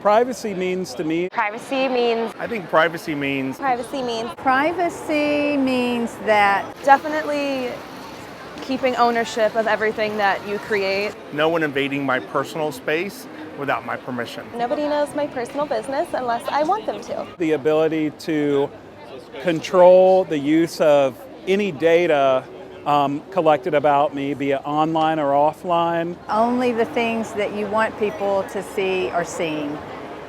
privacy means to me. Privacy means. I think privacy means. Privacy means. Privacy means that definitely keeping ownership of everything that you create. No one invading my personal space without my permission. Nobody knows my personal business unless I want them to. The ability to control the use of any data collected about me, be it online or offline. only the things that you want people to see are seeing.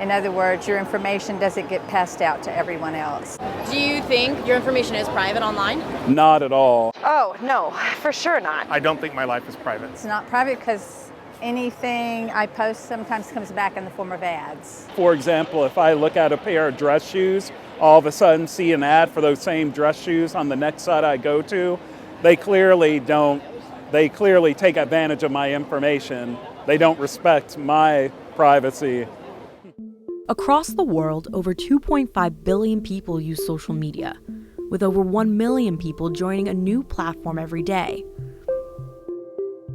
In other words, your information doesn't get passed out to everyone else. Do you think your information is private online? Not at all. Oh, no, for sure not. I don't think my life is private. It's not private because anything I post sometimes comes back in the form of ads. For example, if I look at a pair of dress shoes, all of a sudden see an ad for those same dress shoes on the next site I go to, they clearly take advantage of my information. They don't respect my privacy. Across the world, over 2.5 billion people use social media, with over 1 million people joining a new platform every day.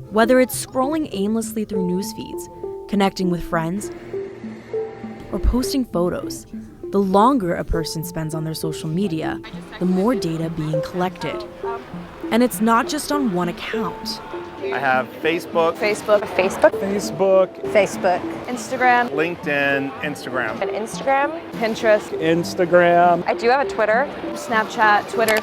Whether it's scrolling aimlessly through news feeds, connecting with friends, or posting photos, the longer a person spends on their social media, the more data being collected. And it's not just on one account. I have Facebook, Facebook, Instagram, LinkedIn, Instagram. and Instagram, Instagram. I do have a Twitter. Snapchat, Twitter.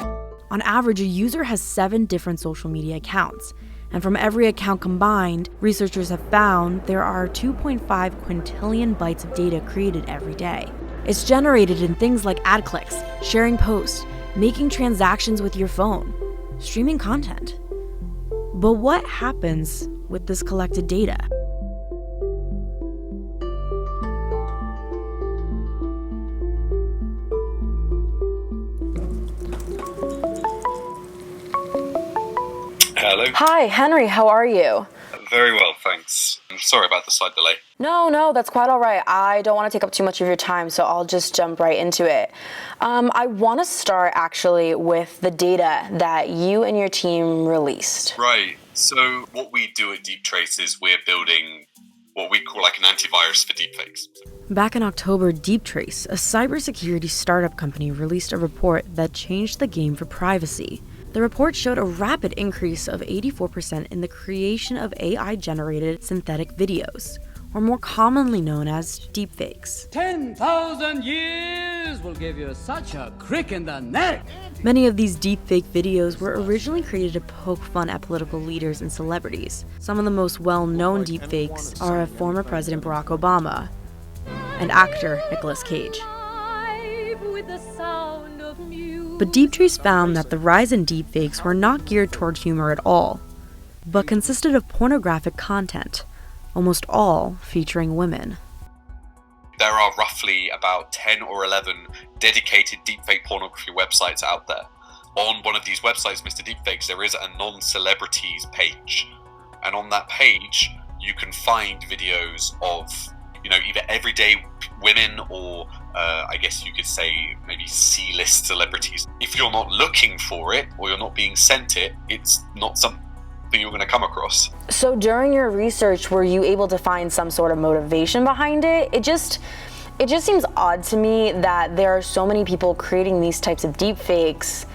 On average, a user has 7 different social media accounts. And from every account combined, researchers have found there are 2.5 quintillion bytes of data created every day. It's generated in things like ad clicks, sharing posts, making transactions with your phone, streaming content. But what happens with this collected data? Hello. Hi, Henry, how are you? Very well, thanks. I'm sorry about the slight delay. No, that's quite all right. I don't want to take up too much of your time, so I'll just jump right into it. I want to start actually with the data that you and your team released. Right. So what we do at Deep Trace is we're building what we call like an antivirus for deepfakes. Back in October, Deep Trace, a cybersecurity startup company, released a report that changed the game for privacy. The report showed a rapid increase of 84% in the creation of AI-generated synthetic videos, or more commonly known as deepfakes. 10,000 years will give you such a crick in the neck. Many of these deepfake videos were originally created to poke fun at political leaders and celebrities. Some of the most well-known deepfakes are of former President Barack Obama and actor Nicolas Cage. But Deep Trace found that the rise in deepfakes were not geared toward humor at all, but consisted of pornographic content, almost all featuring women. There are roughly about 10 or 11 dedicated deepfake pornography websites out there. On one of these websites, Mr. Deepfakes, there is a non-celebrities page. And on that page, you can find videos of, either everyday women or I guess you could say maybe C-list celebrities. If you're not looking for it or you're not being sent it, it's not something you're going to come across. So during your research, were you able to find some sort of motivation behind it? It just seems odd to me that there are so many people creating these types of deepfakes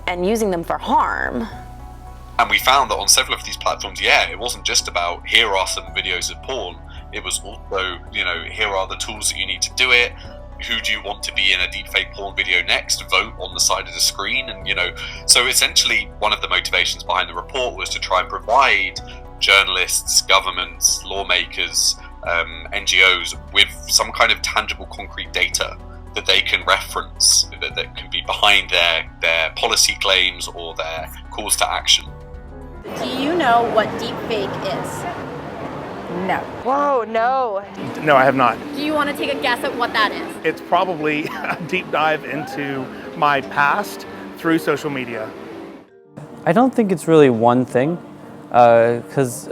and using them for harm. And we found that on several of these platforms, it wasn't just about here are some videos of porn. It was also, here are the tools that you need to do it. Who do you want to be in a deepfake porn video next? Vote on the side of the screen. And, so essentially one of the motivations behind the report was to try and provide journalists, governments, lawmakers, NGOs with some kind of tangible, concrete data that they can reference, that can be behind their policy claims or their calls to action. Do you know what deepfake is? No. Whoa, no. No, I have not. Do you want to take a guess at what that is? It's probably a deep dive into my past through social media. I don't think it's really one thing, because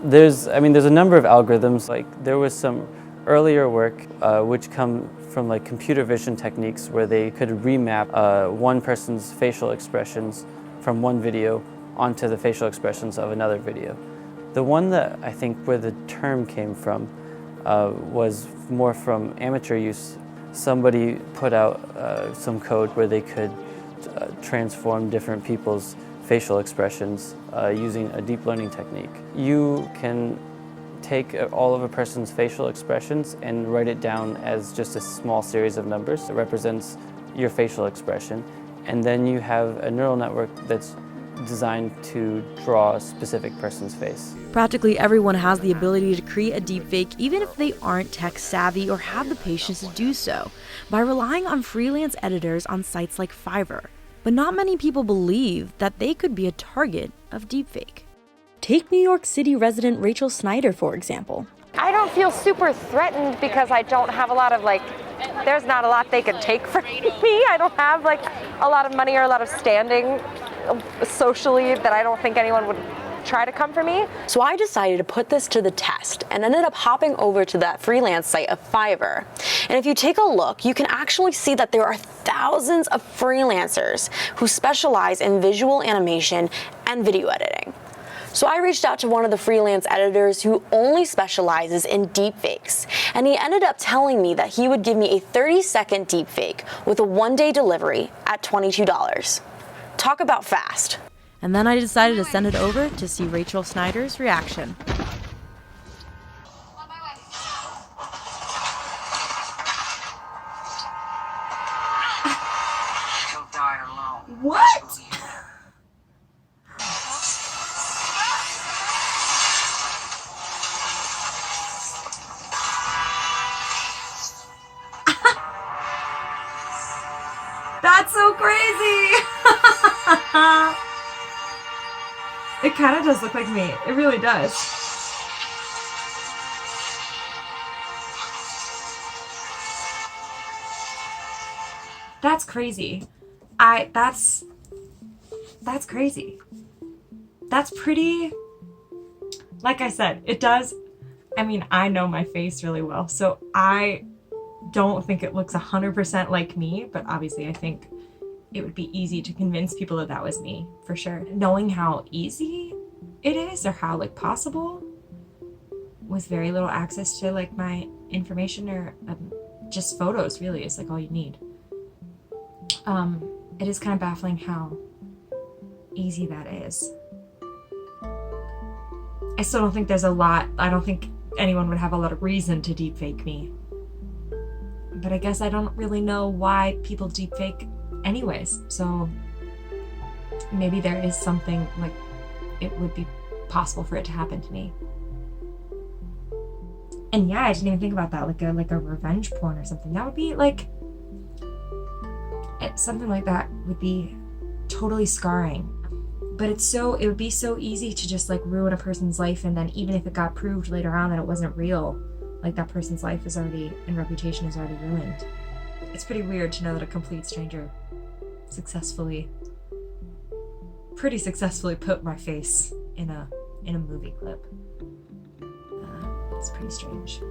there's a number of algorithms. Like there was some earlier work which come from like computer vision techniques where they could remap one person's facial expressions from one video onto the facial expressions of another video. The one that I think where the term came from was more from amateur use. Somebody put out some code where they could transform different people's facial expressions using a deep learning technique. You can take all of a person's facial expressions and write it down as just a small series of numbers that represents your facial expression. And then you have a neural network that's designed to draw a specific person's face. Practically everyone has the ability to create a deepfake even if they aren't tech savvy or have the patience to do so, by relying on freelance editors on sites like Fiverr. But not many people believe that they could be a target of deepfake. Take New York City resident Rachael Snyder, for example. I don't feel super threatened because I don't have a lot of there's not a lot they can take from me. I don't have a lot of money or a lot of standing socially that I don't think anyone would try to come for me. So I decided to put this to the test and ended up hopping over to that freelance site of Fiverr. And if you take a look, you can actually see that there are thousands of freelancers who specialize in visual animation and video editing. So I reached out to one of the freelance editors who only specializes in deepfakes, and he ended up telling me that he would give me a 30-second deepfake with a one-day delivery at $22. Talk about fast. And then I decided to send it over to see Rachael Snyder's reaction. What? That's so crazy! It kind of does look like me. It really does. That's crazy. That's crazy. That's pretty, like I said, it does, I mean, I know my face really well, so I don't think it looks 100% like me, but obviously I think it would be easy to convince people that that was me, for sure. Knowing how easy it is, or how possible, with very little access to my information, or just photos really is all you need. It is kind of baffling how easy that is. I still don't think there's a lot, I don't think anyone would have a lot of reason to deepfake me. But I guess I don't really know why people deepfake anyways, so maybe there is something it would be possible for it to happen to me. And yeah, I didn't even think about that, like a revenge porn or something. That would be something like that would be totally scarring. But it would be so easy to just ruin a person's life, and then even if it got proved later on that it wasn't real, that person's life is already, and reputation is already ruined. It's pretty weird to know that a complete stranger pretty successfully put my face in a movie clip. It's pretty strange.